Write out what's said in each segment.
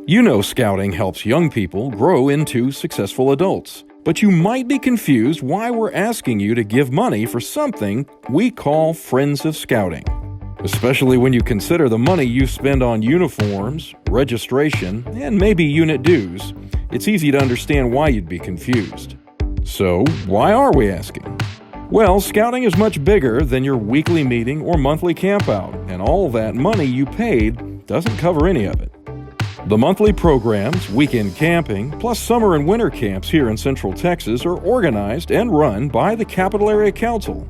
You know Scouting helps young people grow into successful adults, but you might be confused why we're asking you to give money for something we call Friends of Scouting. Especially when you consider the money you spend on uniforms, registration, and maybe unit dues, it's easy to understand why you'd be confused. So, why are we asking? Well, Scouting is much bigger than your weekly meeting or monthly campout, and all that money you paid doesn't cover any of it. The monthly programs, weekend camping, plus summer and winter camps here in Central Texas are organized and run by the Capital Area Council.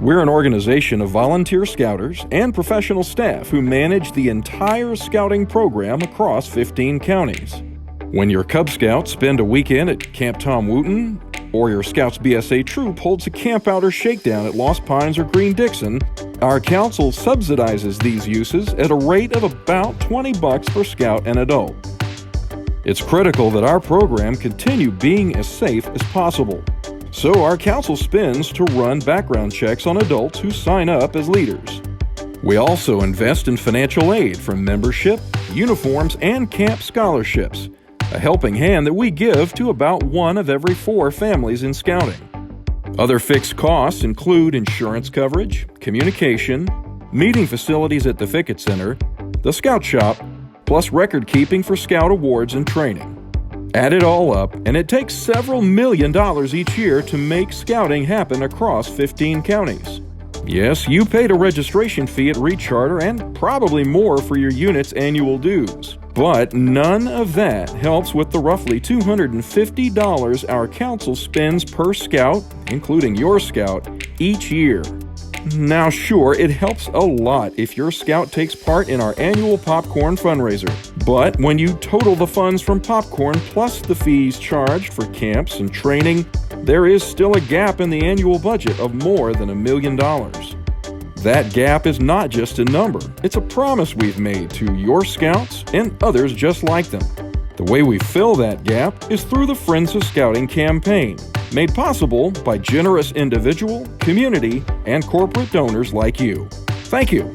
We're an organization of volunteer scouters and professional staff who manage the entire scouting program across 15 counties. When your Cub Scouts spend a weekend at Camp Tom Wooten, or your Scouts BSA troop holds a campout or shakedown at Lost Pines or Green Dixon, our council subsidizes these uses at a rate of about $20 per scout and adult. It's critical that our program continue being as safe as possible, so our council spends to run background checks on adults who sign up as leaders. We also invest in financial aid from membership, uniforms, and camp scholarships, a helping hand that we give to about 1 of every 4 families in Scouting. Other fixed costs include insurance coverage, communication, meeting facilities at the Fickett Center, the Scout Shop, plus record keeping for Scout awards and training. Add it all up, and it takes several $1 million each year to make Scouting happen across 15 counties. Yes, you paid a registration fee at Recharter and probably more for your unit's annual dues. But none of that helps with the roughly $250 our council spends per scout, including your scout, each year. Now sure, it helps a lot if your scout takes part in our annual popcorn fundraiser. But when you total the funds from popcorn plus the fees charged for camps and training, there is still a gap in the annual budget of more than $1 million. That gap is not just a number, it's a promise we've made to your scouts and others just like them. The way we fill that gap is through the Friends of Scouting campaign, made possible by generous individual, community, and corporate donors like you. Thank you.